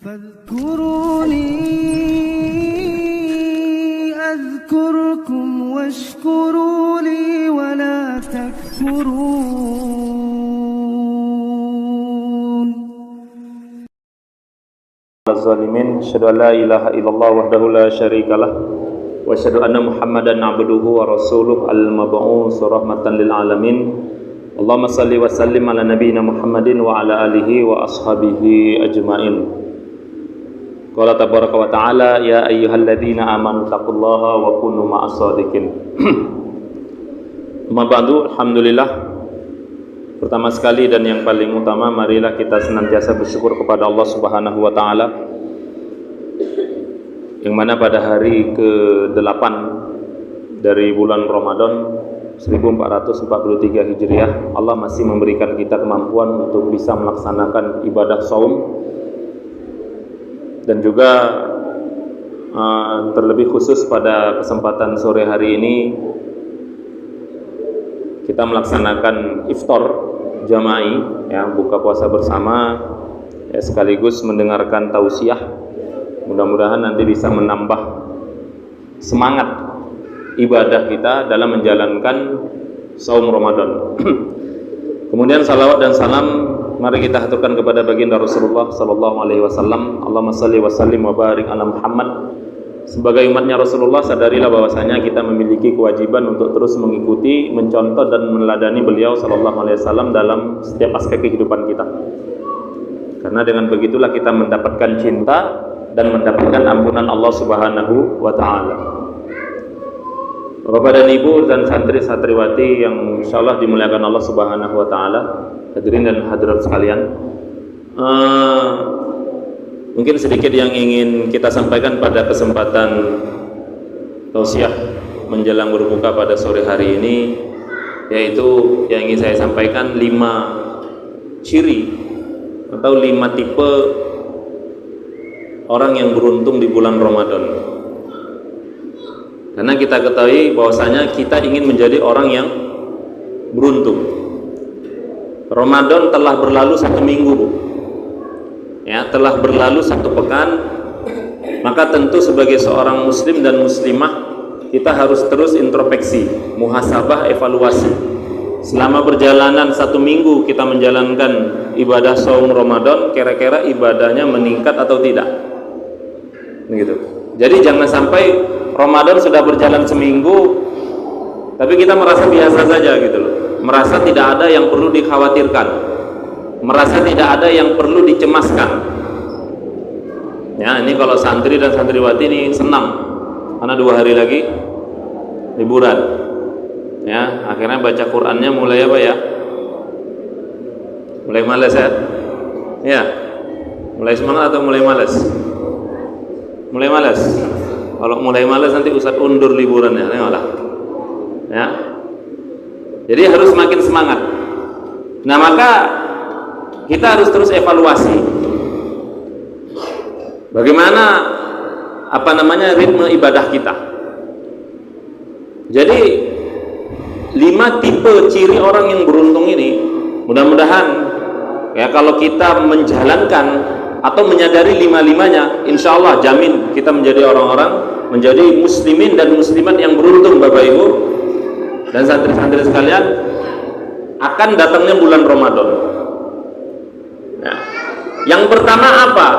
فاذكروني أذكركم واشكروا لي ولا تكفرون. Al-Zalimin, asyhadu an la ilaha illallah wahdahu la syarikalah wa asyhadu anna Muhammadan abduhu wa rasuluh al-mab'uts rahmatan lil alamin. Allahumma salli wa sallim ala nabiyyina Muhammadin wa ala alihi wa ashabihi ajmain. Qala tabaraka wa ta'ala, ya ayyuhalladzina amanu taqullaha wa kunu ma'as shadiqin. Amma ba'du, alhamdulillah. Pertama sekali dan yang paling utama, marilah kita senantiasa bersyukur kepada Allah Subhanahu wa taala, yang mana pada hari ke-8 dari bulan Ramadan 1443 Hijriah, Allah masih memberikan kita kemampuan untuk bisa melaksanakan ibadah shaum, dan juga terlebih khusus pada kesempatan sore hari ini kita melaksanakan iftar jama'i, ya, buka puasa bersama, ya, sekaligus mendengarkan tausiah. Mudah-mudahan nanti bisa menambah semangat ibadah kita dalam menjalankan saum Ramadan. Kemudian salawat dan salam mari kita haturkan kepada baginda Rasulullah sallallahu alaihi wasallam. Allahumma shalli wa sallim wa barik ala Muhammad. Sebagai umatnya Rasulullah, sadarilah bahwasanya kita memiliki kewajiban untuk terus mengikuti, mencontoh dan meneladani beliau sallallahu alaihi wasallam dalam setiap aspek kehidupan kita. Karena dengan begitulah kita mendapatkan cinta dan mendapatkan ampunan Allah Subhanahu wa taala. Bapak dan Ibu dan santri-santriwati yang insyaallah dimuliakan Allah Subhanahu wa taala, hadirin dan hadirat sekalian, mungkin sedikit yang ingin kita sampaikan pada kesempatan tausiah menjelang berbuka pada sore hari ini, yaitu yang ingin saya sampaikan 5 ciri atau 5 tipe orang yang beruntung di bulan Ramadan. Karena kita ketahui bahwasanya kita ingin menjadi orang yang beruntung. Ramadan telah berlalu 1 minggu, Bu. Ya, telah berlalu 1 pekan. Maka tentu sebagai seorang muslim dan muslimah, kita harus terus introspeksi, muhasabah, evaluasi. Selama perjalanan 1 minggu kita menjalankan ibadah saum Ramadan, kira-kira ibadahnya meningkat atau tidak? Begitu. Jadi jangan sampai Ramadan sudah berjalan seminggu tapi kita merasa biasa saja gitu loh, merasa tidak ada yang perlu dikhawatirkan, merasa tidak ada yang perlu dicemaskan. Ya, ini kalau santri dan santriwati ini senang karena 2 hari lagi liburan. Ya, akhirnya baca Qur'annya mulai apa ya? Mulai malas ya? Ya. Mulai semangat atau mulai malas? Mulai malas. Kalau mulai malas nanti Ustaz undur liburannya, tengoklah. Ya. Jadi harus semakin semangat. Nah, maka kita harus terus evaluasi. Bagaimana ritme ibadah kita. Jadi 5 tipe ciri orang yang beruntung ini, mudah-mudahan ya kalau kita menjalankan atau menyadari 5-5-nya, insya Allah jamin kita menjadi orang-orang, menjadi muslimin dan muslimat yang beruntung, Bapak Ibu dan santri-santri sekalian, akan datangnya bulan Ramadan. Ya. Yang pertama apa?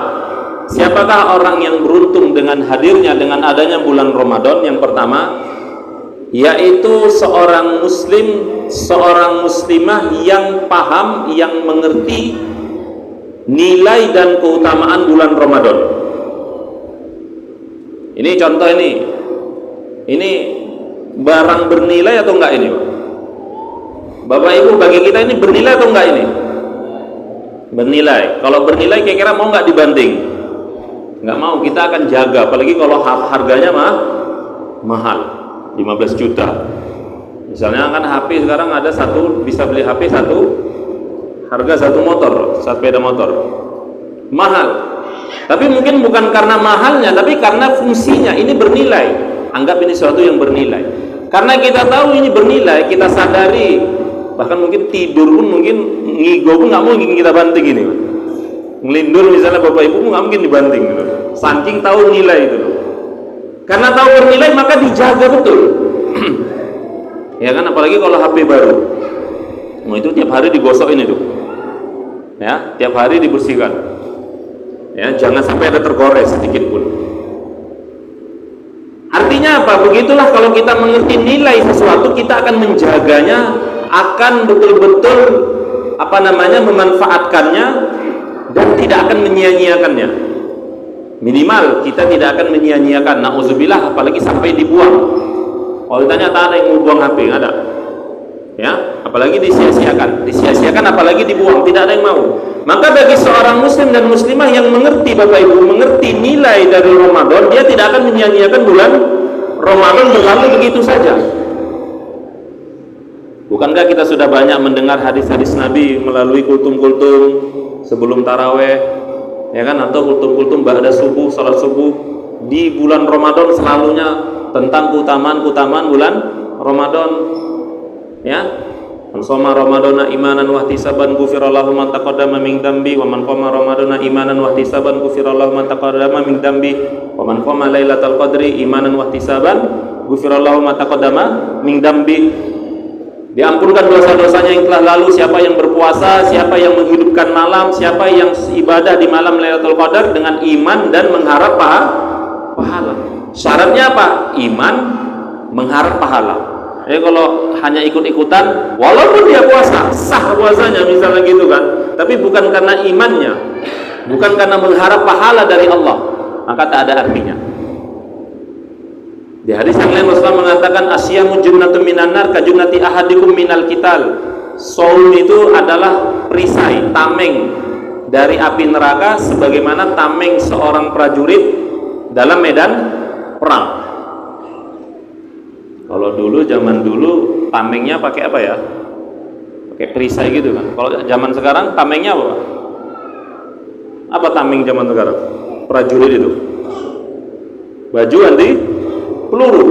Siapakah orang yang beruntung dengan hadirnya, dengan adanya bulan Ramadan? Yang pertama, yaitu seorang muslim, seorang muslimah yang paham, yang mengerti nilai dan keutamaan bulan Ramadan. Ini contoh ini barang bernilai atau enggak ini, Bapak Ibu? Bagi kita ini bernilai atau enggak ini? Bernilai. Kalau bernilai kira-kira mau enggak dibanting? Enggak mau, kita akan jaga, apalagi kalau harganya mahal, 15 juta. Misalnya kan HP sekarang ada bisa beli HP harga 1 motor, 1 sepeda motor, mahal. Tapi mungkin bukan karena mahalnya, tapi karena fungsinya ini bernilai. Anggap ini sesuatu yang bernilai. Karena kita tahu ini bernilai, kita sadari, bahkan mungkin tidur pun, mungkin ngigo pun nggak mungkin kita banting ini. Ngelindur misalnya bapak ibu nggak mungkin dibanting gitu. Saking tahu nilai itu. Karena tahu bernilai maka dijaga betul. Ya kan, apalagi kalau HP baru. Nah, itu tiap hari digosokin itu. Ya, tiap hari dibersihkan. Ya, jangan sampai ada tergores sedikit pun. Artinya apa? Begitulah kalau kita mengerti nilai sesuatu, kita akan menjaganya, akan betul-betul memanfaatkannya dan tidak akan menyia-nyiakannya. Minimal kita tidak akan menyia-nyiakan. Nauzubillah, apalagi sampai dibuang. Kalau ditanya tak ada yang mau buang HP, nggak ada. Ya, apalagi disia-siakan apalagi dibuang, tidak ada yang mau. Maka bagi seorang muslim dan muslimah yang mengerti, Bapak Ibu, mengerti nilai dari Ramadan, dia tidak akan menyia-nyiakan bulan Ramadan berlalu begitu saja. Bukankah kita sudah banyak mendengar hadis-hadis Nabi melalui kultum-kultum sebelum taraweh, ya kan, atau kultum-kultum ba'da subuh, salat subuh di bulan Ramadan, selalunya tentang keutamaan bulan Ramadan. Ya, man shoma ramadana imanan wa ihtisaban ghufira lahu ma taqaddama min dambi wa man qama ramadana imanan wa ihtisaban ghufira lahu ma taqaddama min dambi wa man qama lailatal qadri imanan wa ihtisaban ghufira lahu ma taqaddama min dambi. Diampunkan dosa-dosanya yang telah lalu. Siapa yang berpuasa, siapa yang menghidupkan malam, siapa yang ibadah di malam Lailatul Qadar dengan iman dan mengharap pahala. Syaratnya apa? Iman, mengharap pahala. Kalau hanya ikut-ikutan, walaupun dia puasa, sah puasanya misalnya gitu kan, tapi bukan karena imannya, bukan karena mengharap pahala dari Allah, maka tak ada artinya. Di hadis yang lain Rasulullah mengatakan, asyamu junnatun minan nar ka junnati ahadikum minal qital. Saum itu adalah perisai, tameng dari api neraka sebagaimana tameng seorang prajurit dalam medan perang. Kalau zaman dulu tamengnya pakai apa ya? Pakai perisai gitu kan. Kalau zaman sekarang tamengnya apa? Apa tameng zaman sekarang? Prajurit itu. Baju anti peluru.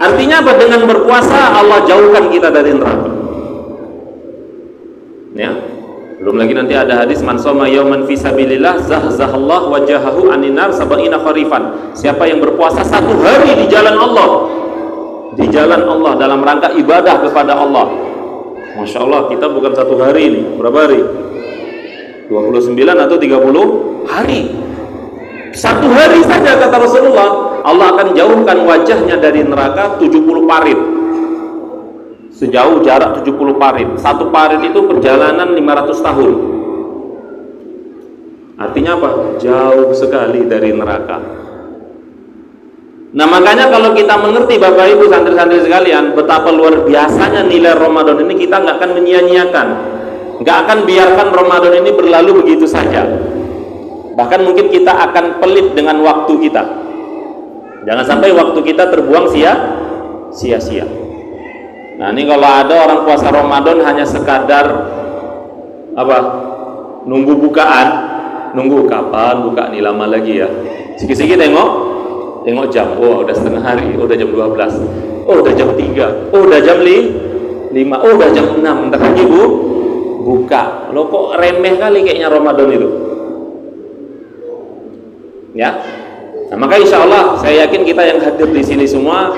Artinya apa? Dengan berpuasa Allah jauhkan kita dari neraka. Ya. Belum lagi nanti ada hadis, man shoma yauman fi sabilillah zahzahallahu wajahahu aninar sab'ina kharifan. Siapa yang berpuasa satu hari di jalan Allah, dalam rangka ibadah kepada Allah. Masya Allah, kita bukan satu hari ini. Berapa hari? 29 atau 30 hari. Satu hari saja kata Rasulullah, Allah akan jauhkan wajahnya dari neraka 70 parit. Sejauh jarak 70 parit. Satu parit itu perjalanan 500 tahun. Artinya apa? Jauh sekali dari neraka. Nah, makanya kalau kita mengerti, Bapak Ibu santri-santri sekalian, betapa luar biasanya nilai Ramadan ini, kita nggak akan menyia-nyiakan, nggak akan biarkan Ramadan ini berlalu begitu saja. Bahkan mungkin kita akan pelit dengan waktu kita. Jangan sampai waktu kita terbuang sia-sia. Nah, ini kalau ada orang puasa Ramadan hanya sekadar nunggu bukaan, nunggu kapan buka nih, lama lagi ya. Sikit-sikit tengok jam. Oh, udah setengah hari. Oh, udah jam 12. Oh, udah jam 3. Oh, udah jam 5. Oh, udah jam 6. Bentar lagi buka. Lo kok remeh kali kayaknya Ramadan itu. Ya. Nah, maka insya Allah saya yakin kita yang hadir di sini semua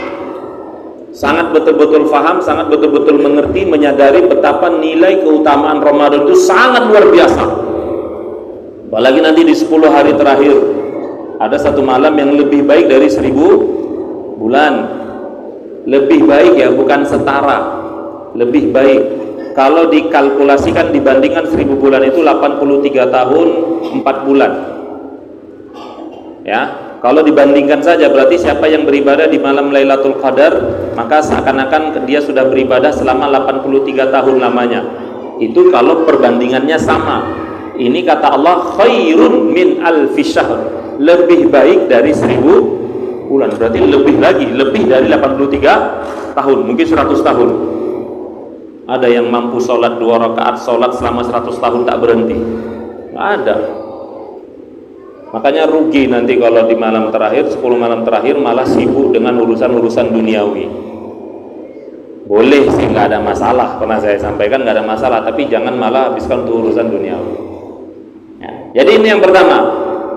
sangat betul-betul faham, sangat betul-betul mengerti, menyadari betapa nilai keutamaan Ramadan itu sangat luar biasa. Apalagi nanti di 10 hari terakhir ada satu malam yang lebih baik dari 1000 bulan. Lebih baik ya, bukan setara. Lebih baik. Kalau dikalkulasikan dibandingkan 1000 bulan itu 83 tahun 4 bulan. Ya. Kalau dibandingkan saja, berarti siapa yang beribadah di malam Lailatul Qadar, maka seakan-akan dia sudah beribadah selama 83 tahun lamanya. Itu kalau perbandingannya sama. Ini kata Allah, khairun min alfi syahr, lebih baik dari 1000 bulan. Berarti lebih dari 83 tahun, mungkin 100 tahun. Ada yang mampu sholat 2 rakaat sholat selama 100 tahun tak berhenti? Nggak ada. Makanya rugi nanti kalau di malam terakhir, 10 malam terakhir malah sibuk dengan urusan-urusan duniawi. boleh sih, nggak ada masalah, pernah saya sampaikan nggak ada masalah, tapi jangan malah habiskan untuk urusan dunia ya. Jadi ini yang pertama,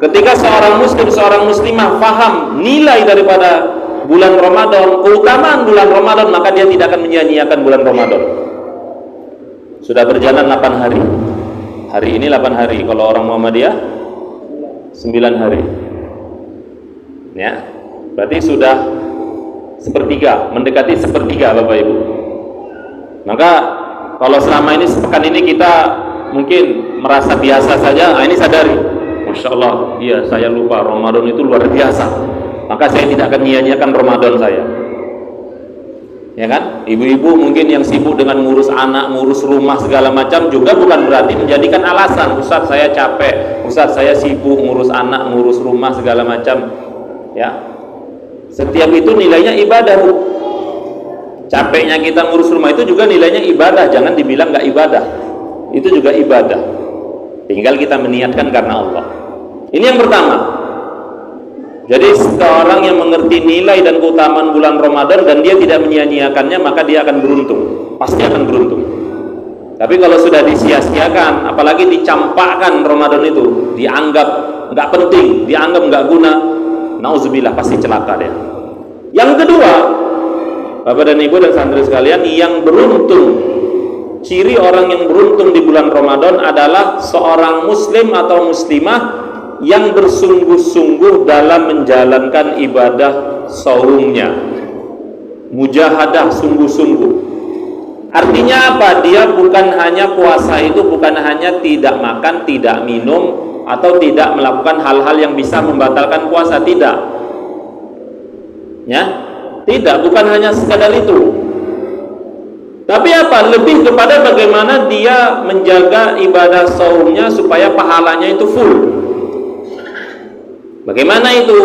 ketika seorang muslim, seorang muslimah paham nilai daripada bulan Ramadan, keutamaan bulan Ramadan, maka dia tidak akan menyia-nyiakan bulan Ramadan. Sudah berjalan 8 hari, hari ini 8 hari, kalau orang Muhammadiyah 9 hari ya, berarti sudah sepertiga, mendekati sepertiga Bapak Ibu. Maka kalau selama ini, sepekan ini kita mungkin merasa biasa saja, ini sadari, Masya Allah, iya saya lupa Ramadan itu luar biasa, maka saya tidak akan nyia-nyiakan Ramadan saya, ya kan? Ibu-ibu mungkin yang sibuk dengan ngurus anak, ngurus rumah segala macam, juga bukan berarti menjadikan alasan, Ustaz saya capek, Ustaz saya sibuk ngurus anak, ngurus rumah segala macam ya. Setiap itu nilainya ibadah. Capeknya kita ngurus rumah itu juga nilainya ibadah, jangan dibilang nggak ibadah, itu juga ibadah, tinggal kita meniatkan karena Allah. Ini yang pertama. Jadi seorang yang mengerti nilai dan keutamaan bulan Ramadan dan dia tidak menyia-nyiakannya, maka dia akan beruntung, pasti akan beruntung. Tapi kalau sudah disia-siakan, apalagi dicampakkan Ramadan itu, dianggap nggak penting, dianggap nggak guna, nauzubillah, pasti celaka dia. Yang kedua, Bapak dan Ibu dan santri sekalian, yang beruntung, ciri orang yang beruntung di bulan Ramadan adalah seorang muslim atau muslimah yang bersungguh-sungguh dalam menjalankan ibadah saumnya, mujahadah, sungguh-sungguh. Artinya apa? Dia bukan hanya puasa itu, bukan hanya tidak makan, tidak minum, atau tidak melakukan hal-hal yang bisa membatalkan puasa, tidak ya, tidak, bukan hanya sekadar itu, tapi apa? Lebih kepada bagaimana dia menjaga ibadah saumnya supaya pahalanya itu full. Bagaimana itu?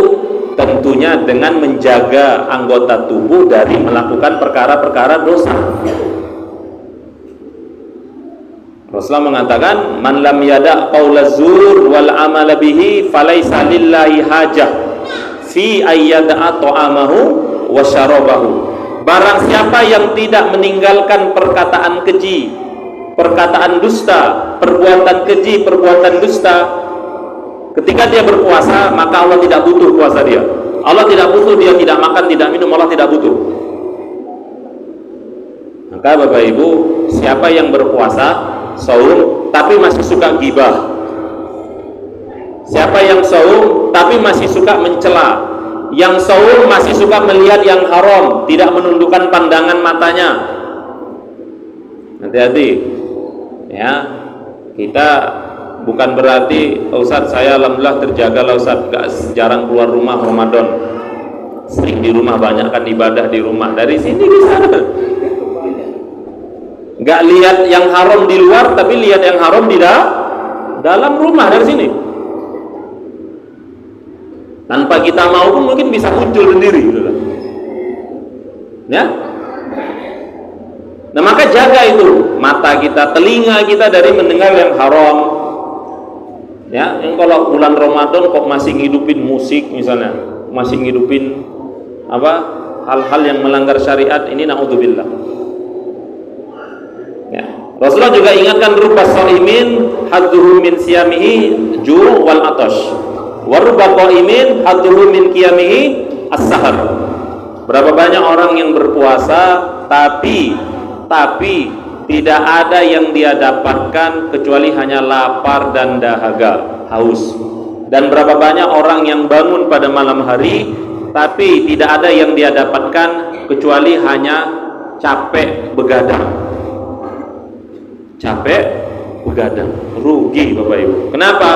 Tentunya dengan menjaga anggota tubuh dari melakukan perkara-perkara dosa. Rasulullah mengatakan, man lam yada' qaulaz zur wal amala bihi falaisa lillahi hajah fi ayyada'a ta'amahu wa syarabahu. Barang siapa yang tidak meninggalkan perkataan keji, perkataan dusta, perbuatan keji, perbuatan dusta ketika dia berpuasa, maka Allah tidak butuh puasa dia. Allah tidak butuh dia tidak makan, tidak minum, Allah tidak butuh. Maka Bapak Ibu, siapa yang berpuasa saum tapi masih suka gibah, siapa yang saum tapi masih suka mencela, yang saum masih suka melihat yang haram, tidak menundukkan pandangan matanya, hati-hati ya. Kita bukan berarti, Ustaz saya alhamdulillah terjaga lah Ustaz, gak jarang keluar rumah Ramadan, sering di rumah, banyak kan ibadah di rumah, dari sini bisa gak lihat yang haram di luar, tapi lihat yang haram di dalam rumah, dari sini tanpa kita mau pun mungkin bisa muncul sendiri gitu lah ya. Nah maka jaga itu mata kita, telinga kita dari mendengar yang haram ya. Yang kalau bulan Ramadan kok masih ngidupin musik misalnya, masih ngidupin apa, hal-hal yang melanggar syariat, ini naudzubillah ya. Rasulullah juga ingatkan, rubba shaimin hadduhu min siyamihi ju' wal atash wa rubba qaimin hadduhu min qiyamihi as-sahar. Berapa banyak orang yang berpuasa tapi tidak ada yang dia dapatkan kecuali hanya lapar dan dahaga, haus. Dan berapa banyak orang yang bangun pada malam hari tapi tidak ada yang dia dapatkan kecuali hanya capek begadang. Capek begadang, rugi Bapak Ibu. Kenapa?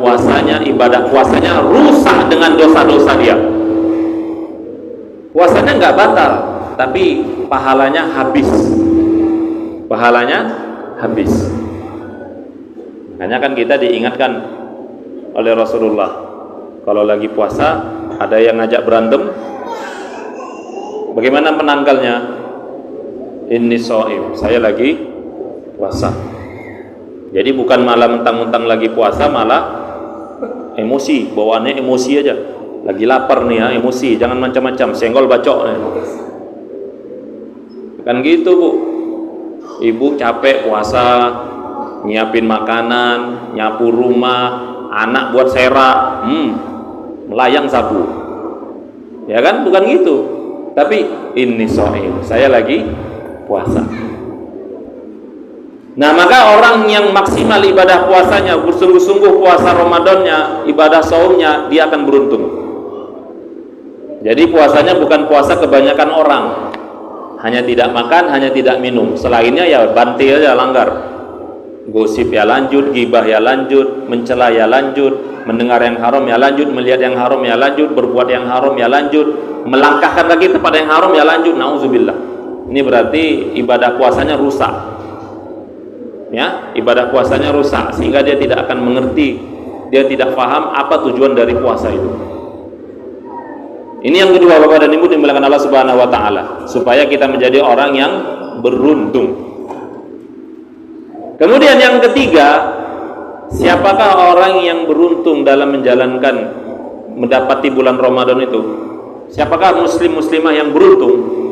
Puasanya, ibadah puasanya rusak dengan dosa-dosa dia. Puasanya nggak batal, tapi pahalanya habis. Pahalanya habis. Makanya kan kita diingatkan oleh Rasulullah, kalau lagi puasa ada yang ngajak berantem, bagaimana menangkalnya? Inni shaim, saya lagi puasa. Jadi bukan malah mentang-mentang lagi puasa malah emosi, bawaannya emosi aja. Lagi lapar nih ya, emosi, jangan macam-macam, senggol bacok nih. Kan gitu, Bu. Ibu capek puasa, nyiapin makanan, nyapu rumah, anak buat serak, melayang sapu. Ya kan, bukan gitu. Tapi ini shaim, saya lagi puasa. Nah, maka orang yang maksimal ibadah puasanya, bersungguh-sungguh puasa Ramadannya, ibadah saumnya, dia akan beruntung. Jadi puasanya bukan puasa kebanyakan orang, hanya tidak makan, hanya tidak minum, selainnya ya banting aja, langgar. Gosip ya lanjut, gibah ya lanjut, mencela ya lanjut, mendengar yang haram ya lanjut, melihat yang haram ya lanjut, berbuat yang haram ya lanjut, melangkahkan lagi kepada yang haram ya lanjut. Nauzubillah. Ini berarti ibadah puasanya rusak. Ya, ibadah puasanya rusak sehingga dia tidak akan mengerti, dia tidak paham apa tujuan dari puasa itu. Ini yang kedua, Bapak dan Ibu dimuliakan Allah Subhanahu wa taala, supaya kita menjadi orang yang beruntung. Kemudian yang ketiga, siapakah orang yang beruntung dalam menjalankan mendapati bulan Ramadan itu? Siapakah muslim-muslimah yang beruntung?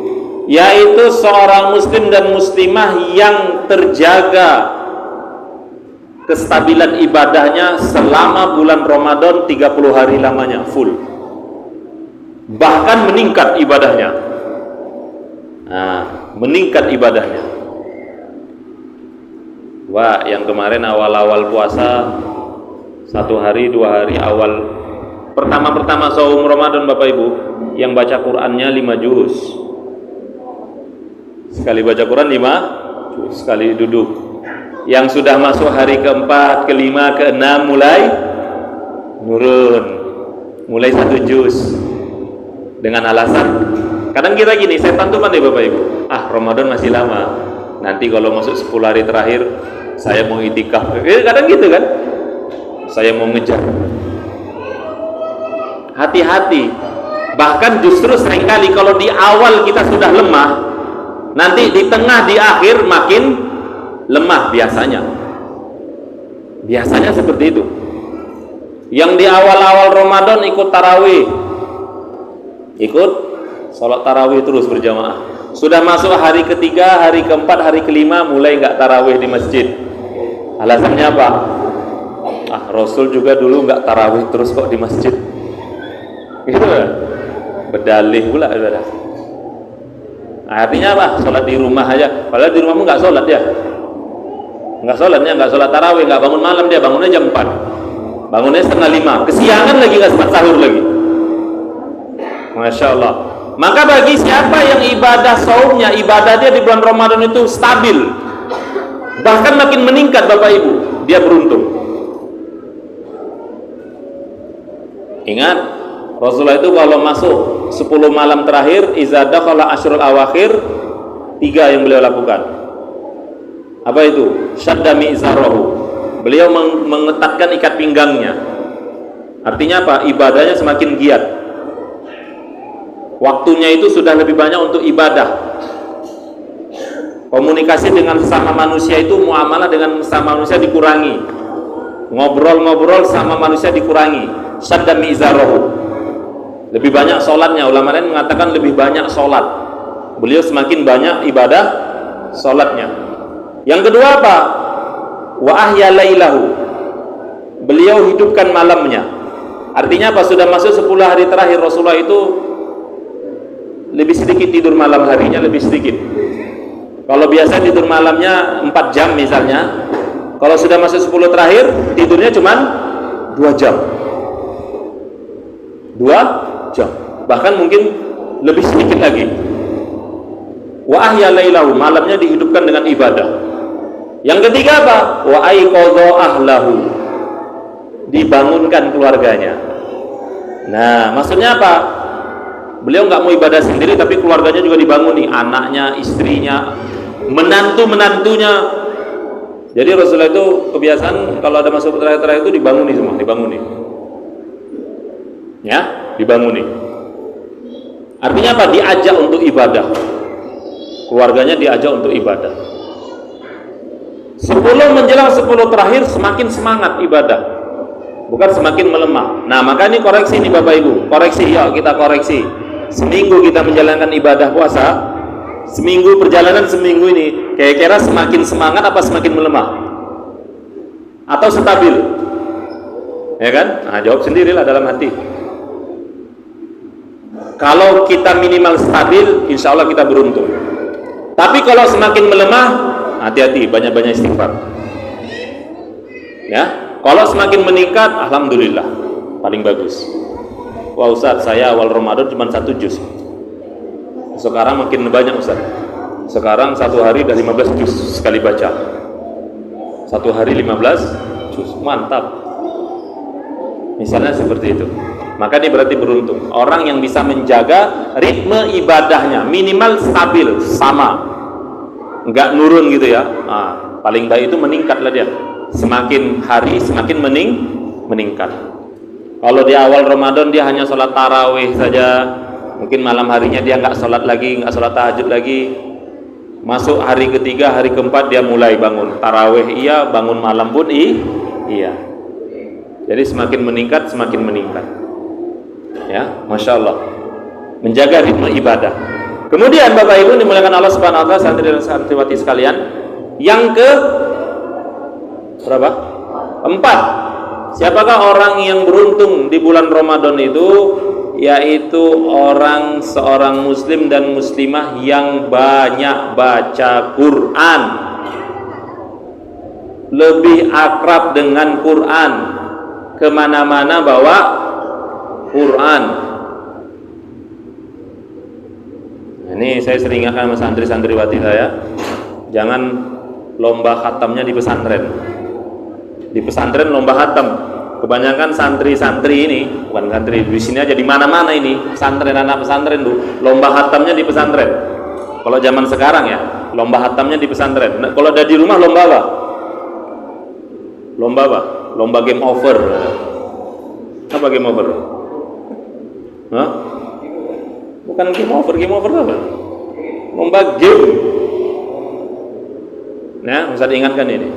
Yaitu seorang muslim dan muslimah yang terjaga kestabilan ibadahnya selama bulan Ramadan 30 hari lamanya full. Bahkan meningkat ibadahnya. Nah, meningkat ibadahnya. Wah, yang kemarin awal-awal puasa 1 hari 2 hari awal pertama saum Ramadan, Bapak Ibu, yang baca Qur'annya 5 juz. Sekali baca Quran 5 juz, sekali duduk. Yang sudah masuk hari keempat, kelima, keenam mulai nurun, mulai 1 juz. Dengan alasan, kadang kita gini, setan tuh pandai Bapak Ibu, Ramadan masih lama, nanti kalau masuk 10 hari terakhir saya mau itikaf. Kadang gitu kan, saya mau ngejar. Hati-hati. Bahkan justru seringkali kalau di awal kita sudah lemah, nanti di tengah, di akhir makin lemah biasanya. Biasanya seperti itu. Yang di awal-awal Ramadan ikut tarawih, ikut sholat tarawih terus berjamaah. Sudah masuk hari ketiga, hari keempat, hari kelima mulai nggak tarawih di masjid. Alasannya apa? Rasul juga dulu nggak tarawih terus kok di masjid. Gitu kan? Berdalih pula. Artinya apa? Sholat di rumah aja. Padahal di rumahmu nggak sholat ya? Nggak sholat tarawih, nggak bangun malam dia, bangunnya jam 4, bangunnya 4:30, kesiangan lagi, nggak sempat sahur lagi. Masya Allah. Maka bagi siapa yang ibadah saumnya, ibadah dia di bulan Ramadan itu stabil, bahkan makin meningkat, Bapak Ibu, dia beruntung. Ingat, Rasulullah itu kalau masuk 10 malam terakhir, iza dakhala asyrul awakhir, 3 yang beliau lakukan. Apa itu? Syadda mi'zarahu. Beliau mengetatkan ikat pinggangnya. Artinya apa? Ibadahnya semakin giat. Waktunya itu sudah lebih banyak untuk ibadah. Komunikasi dengan sesama manusia itu, muamalah dengan sesama manusia dikurangi. Ngobrol-ngobrol sama manusia dikurangi. Syadda mi'zarahu. Lebih banyak sholatnya. Ulama lain mengatakan lebih banyak sholat. Beliau semakin banyak ibadah sholatnya. Yang kedua apa? Wa ahya lailahu. Beliau hidupkan malamnya. Artinya apa? Sudah masuk 10 hari terakhir, Rasulullah itu lebih sedikit tidur malam harinya, lebih sedikit. Kalau biasa tidur malamnya 4 jam misalnya, kalau sudah masuk 10 terakhir, tidurnya cuma 2 jam. 2 jam. Bahkan mungkin lebih sedikit lagi. Wa ahya lailahu, malamnya dihidupkan dengan ibadah. Yang ketiga apa? Wa aiqadha ahlahu, dibangunkan keluarganya. Nah, maksudnya apa? Beliau nggak mau ibadah sendiri, tapi keluarganya juga dibanguni, anaknya, istrinya, menantu-menantunya. Jadi Rasulullah itu kebiasaan kalau ada masuk terakhir-terakhir itu dibanguni semua, dibanguni. Ya, dibanguni. Artinya apa? Diajak untuk ibadah. Keluarganya diajak untuk ibadah. 10 menjelang 10 terakhir semakin semangat ibadah, bukan semakin melemah. Nah, maka ini koreksi nih Bapak Ibu, koreksi, yuk kita koreksi. Seminggu kita menjalankan ibadah puasa, seminggu perjalanan seminggu ini, kira-kira semakin semangat apa semakin melemah? Atau stabil? Ya kan? Nah, jawab sendirilah dalam hati. Kalau kita minimal stabil, insya Allah kita beruntung. Tapi kalau semakin melemah, hati-hati, banyak-banyak istighfar. Ya, kalau semakin meningkat, alhamdulillah, paling bagus. Wah Ustaz, saya awal Ramadan cuma 1 juz. Sekarang makin banyak Ustaz. Sekarang satu hari udah 15 juz sekali baca. Satu hari 15 juz, mantap. Misalnya seperti itu. Maka dia berarti beruntung. Orang yang bisa menjaga ritme ibadahnya minimal stabil, sama, nggak nurun gitu ya. Nah, paling baik itu meningkatlah dia. Semakin hari semakin meningkat. Kalau di awal Ramadan dia hanya sholat tarawih saja, mungkin malam harinya dia nggak sholat lagi, nggak sholat tahajud lagi. Masuk hari ketiga, hari keempat dia mulai bangun tarawih, iya, bangun malam pun iya. Jadi semakin meningkat, semakin meningkat. Ya, masya Allah, menjaga ritme ibadah. Kemudian Bapak Ibu dimuliakan Allah Subhanahu Wa Taala, santri dan santriwati sekalian, yang ke berapa? 4. Siapakah orang yang beruntung di bulan Ramadan itu? Yaitu seorang muslim dan muslimah yang banyak baca Quran, lebih akrab dengan Quran, kemana-mana bawa Quran. Ini saya sering ingatkan sama santri-santriwati saya, jangan lomba khatamnya di pesantren. Di pesantren lomba khatam. Kebanyakan santri-santri ini, bukan santri di sini aja, di mana-mana ini pesantren, anak pesantren tuh lomba khatamnya di pesantren. Kalau zaman sekarang ya, lomba khatamnya di pesantren. Nah, kalau ada di rumah lomba apa? Lomba apa? Lomba game over. Apa game over? Hah? Bukan game over apa? Lomba game. Nah, bisa diingatkan ini.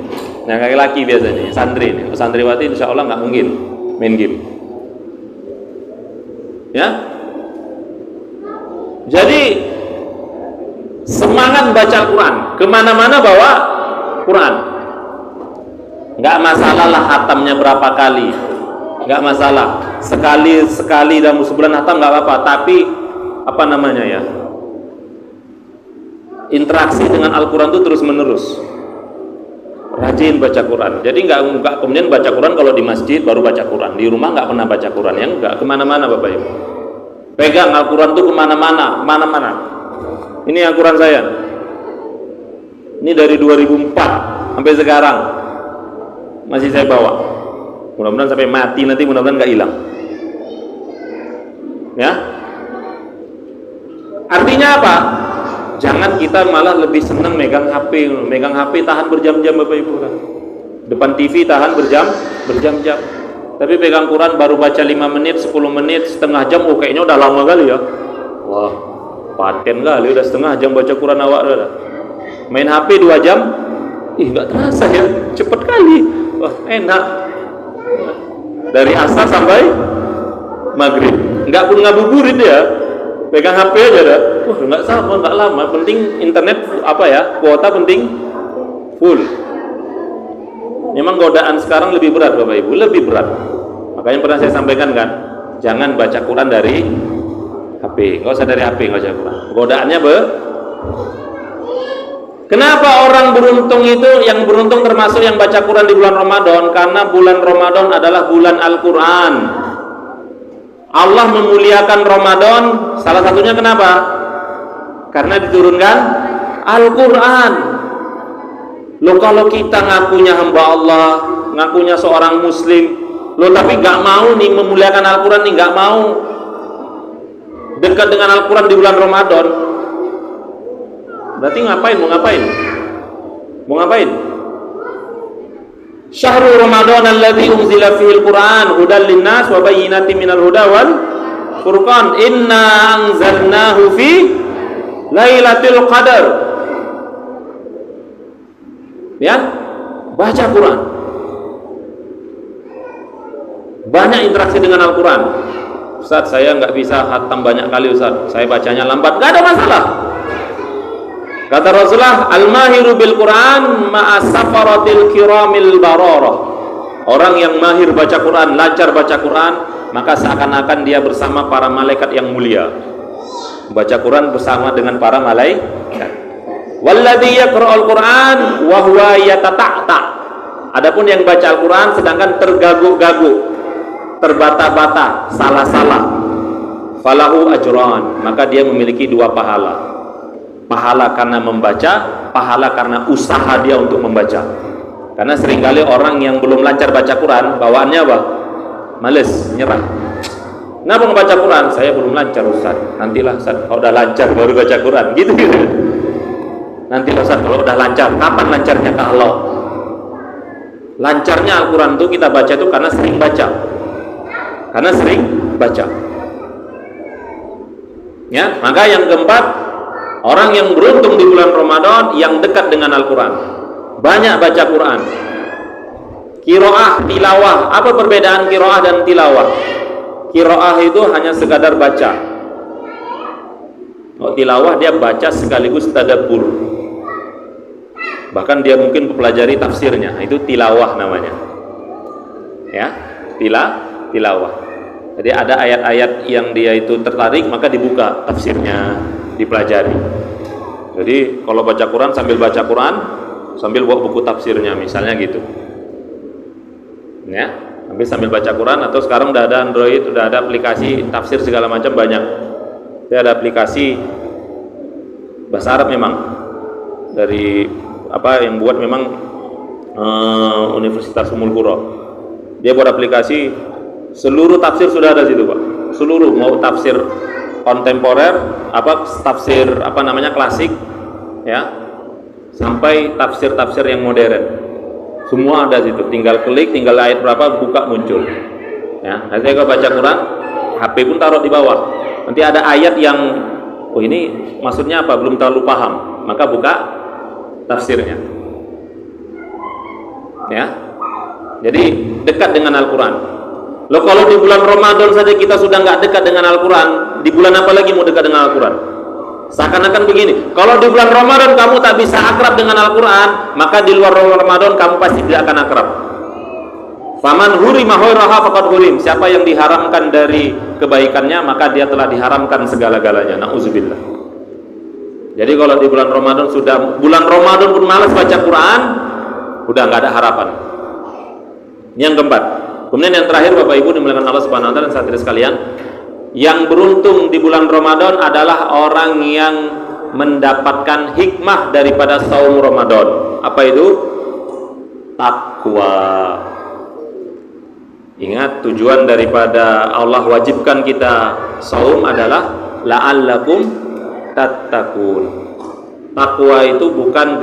Nah, laki-laki biasanya, santri ini, santriwati insya Allah nggak mungkin main game. Ya. Jadi semangat baca Quran, kemana-mana bawa Quran. Nggak masalah lah hatamnya berapa kali, nggak masalah. Sekali dalam sebulan hatam nggak apa-apa. Tapi apa namanya ya? Interaksi dengan Al-Quran itu terus menerus. Rajin baca Quran. Jadi nggak kemudian baca Quran kalau di masjid baru baca Quran, di rumah nggak pernah baca Quran, ya nggak, kemana-mana Bapak Ibu. Pegang Al-Quran tuh kemana-mana, mana-mana. Ini Al-Quran saya. Ini dari 2004 sampai sekarang masih saya bawa. Mudah-mudahan sampai mati nanti, mudah-mudahan nggak hilang. Ya. Artinya apa? Jangan kita malah lebih senang megang HP tahan berjam-jam Bapak Ibu kan. Depan TV tahan berjam-jam. Tapi pegang Quran baru baca 5 menit, 10 menit, setengah jam, oh kayaknya udah lama kali ya. Wah, paten kali udah setengah jam baca Quran awak dah. Main HP 2 jam, nggak terasa ya, cepet kali. Wah, enak. Dari asar sampai maghrib, nggak pun ngabuburit ya. Pegang HP aja dah. Wah, nggak lama. Penting internet kuota penting full. Memang godaan sekarang lebih berat Bapak Ibu, lebih berat. Makanya pernah saya sampaikan kan, jangan baca Quran dari HP. Nggak usah dari HP baca Quran. Godaannya Kenapa orang beruntung itu, yang beruntung termasuk yang baca Quran di bulan Ramadan? Karena bulan Ramadan adalah bulan Al-Quran. Allah memuliakan Ramadan salah satunya kenapa? Karena diturunkan Al-Quran. Loh, kalau kita ngakunya hamba Allah, ngakunya seorang muslim, loh tapi gak mau nih memuliakan Al-Quran nih, gak mau dekat dengan Al-Quran di bulan Ramadan, berarti mau ngapain? Syahrul Ramadan alladzi unzila fihil Qur'an hudan linnas wa bayyinatin minal huda wal furqan inna anzalnahu fi lailatul qadar. Ya, baca Quran. Banyak interaksi dengan Al-Quran. Ustaz, saya nggak bisa khatam banyak kali Ustaz, saya bacanya lambat. Nggak ada masalah. Kata Rasulullah, al-mahiru bil Quran ma'a safaratil kiramil bararah. Orang yang mahir baca Quran, lancar baca Quran, maka seakan-akan dia bersama para malaikat yang mulia. Baca Quran bersama dengan para malaikat. Walladzi yaqra'ul Quran wa huwa yatata'ta. Adapun yang baca Al-Quran sedangkan tergaguk-gaguk, terbata-bata, salah-salah, falahu ajran, maka dia memiliki 2 pahala. Pahala karena membaca, pahala karena usaha dia untuk membaca. Karena seringkali orang yang belum lancar baca Quran, bawaannya apa? Males, nyerah. Kenapa membaca Quran? Saya belum lancar Ustaz. Nantilah Ustaz, kalau udah lancar baru baca Quran. Gitu. Nantilah Ustaz, kalau udah lancar. Kapan lancarnya ke Allah? Lancarnya Al-Quran itu kita baca itu karena sering baca. Karena sering baca. Ya, maka yang keempat, orang yang beruntung di bulan Ramadan yang dekat dengan Al-Quran, banyak baca Quran. Qiraah, tilawah. Apa perbedaan qiraah dan tilawah? Qiraah itu hanya sekadar baca. Tilawah dia baca sekaligus tadabbur. Bahkan dia mungkin mempelajari tafsirnya. Itu tilawah namanya. Ya, tilawah. Jadi ada ayat-ayat yang dia itu tertarik, maka dibuka tafsirnya, dipelajari. Jadi kalau baca Quran sambil baca Quran, sambil bawa buku tafsirnya, misalnya gitu. Ya, sambil baca Quran. Atau sekarang udah ada Android, udah ada aplikasi tafsir segala macam banyak. Dia ada aplikasi bahasa Arab memang dari yang buat memang Universitas Ummul Qura. Dia buat aplikasi, seluruh tafsir sudah ada situ Pak. Seluruh, mau tafsir kontemporer, tafsir klasik, ya, sampai tafsir-tafsir yang modern, semua ada situ. Tinggal klik, tinggal ayat berapa buka muncul. Ya, nanti kalau baca Quran, HP pun taruh di bawah. Nanti ada ayat yang, ini maksudnya apa? Belum terlalu paham, maka buka tafsirnya. Ya, jadi dekat dengan Al-Quran. Loh, kalau di bulan Ramadan saja kita sudah nggak dekat dengan Al-Quran, di bulan apa lagi mau dekat dengan Al-Quran? Seakan-akan begini, kalau di bulan Ramadan kamu tak bisa akrab dengan Al-Quran, maka di luar Ramadan kamu pasti tidak akan akrab. Faman hurima khairaha faqad hurim. Siapa yang diharamkan dari kebaikannya, maka dia telah diharamkan segala-galanya. Nauzubillah. Jadi kalau di bulan Ramadan pun malas baca Quran, udah nggak ada harapan. Ini yang keempat. Kemudian yang terakhir, Bapak Ibu dimuliakan Allah Subhanahu wa taala dan saudara sekalian, yang beruntung di bulan Ramadan adalah orang yang mendapatkan hikmah daripada saum Ramadan. Apa itu? Takwa. Ingat, tujuan daripada Allah wajibkan kita saum adalah la'allakum tattaqun. Takwa itu bukan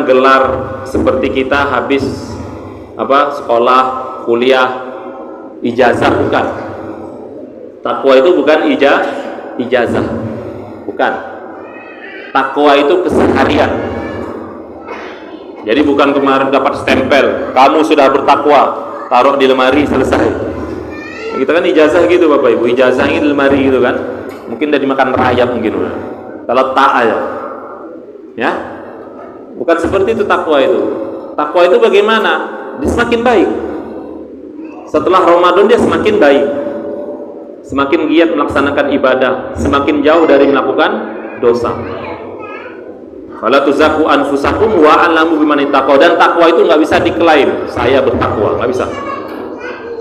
gelar seperti kita habis sekolah, kuliah, ijazah, bukan. Takwa itu bukan ijazah, bukan. Takwa itu keseharian. Jadi bukan kemarin dapat stempel, kamu sudah bertakwa, taruh di lemari, selesai. Kita kan ijazah gitu Bapak Ibu, ijazahnya di lemari gitu kan. Mungkin udah dimakan rayap mungkin udah. Kalau tak aja. Ya. Bukan seperti itu takwa itu. Takwa itu bagaimana? Dia semakin baik. Setelah Ramadan dia semakin baik. Semakin giat melaksanakan ibadah, semakin jauh dari melakukan dosa. Fala tuzaku anfusakum wa a'lamu biman ittaqa. Dan takwa itu nggak bisa diklaim saya bertakwa, nggak bisa.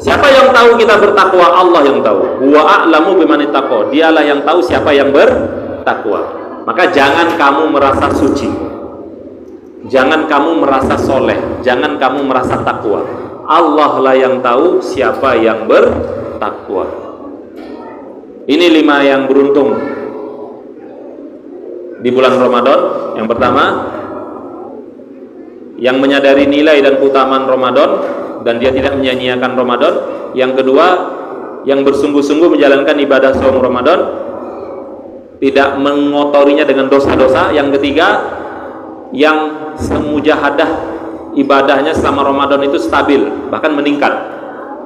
Siapa yang tahu kita bertakwa? Allah yang tahu. Wa a'lamu biman ittaqa. Dialah yang tahu siapa yang bertakwa. Maka jangan kamu merasa suci, jangan kamu merasa soleh, jangan kamu merasa takwa. Allah lah yang tahu siapa yang bertakwa. Ini 5 yang beruntung di bulan Ramadan. Yang pertama, yang menyadari nilai dan keutamaan Ramadan dan dia tidak menyia-nyiakan Ramadan. Yang kedua, yang bersungguh-sungguh menjalankan ibadah saum Ramadan, tidak mengotorinya dengan dosa-dosa. Yang ketiga, yang semujahadah ibadahnya selama Ramadan itu stabil, bahkan meningkat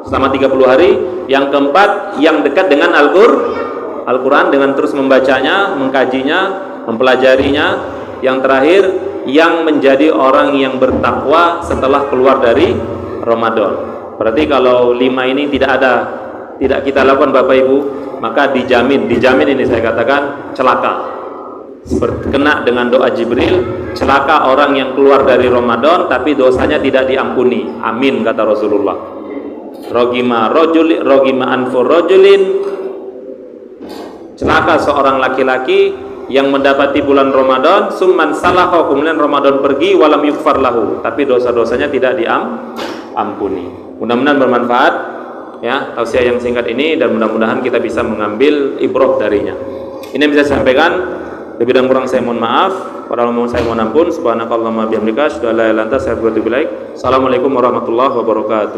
selama 30 hari. Yang keempat, yang dekat dengan Al-Quran dengan terus membacanya, mengkajinya, mempelajarinya. Yang terakhir, yang menjadi orang yang bertakwa setelah keluar dari Ramadan. Berarti kalau 5 ini tidak kita lakukan Bapak Ibu, maka dijamin ini saya katakan celaka. Seperti kena dengan doa Jibril, celaka orang yang keluar dari Ramadan tapi dosanya tidak diampuni. Amin kata Rasulullah. Rogima anfur rojulin, celaka seorang laki-laki yang mendapati bulan Ramadan, summan salaho, kemudian Ramadan pergi, walam yukfar lahu, tapi dosa-dosanya tidak diampuni. Mudah-mudahan bermanfaat ya tausiah yang singkat ini, dan mudah-mudahan kita bisa mengambil ibrah darinya. Ini yang bisa saya sampaikan. Lebih dan kurang saya mohon maaf. Para ulama saya mohon ampun. Subhanakallahumma bihamdika asyhadu an la ilaha illa anta astaghfiruka wa atubu ilaik. Assalamualaikum warahmatullahi wabarakatuh.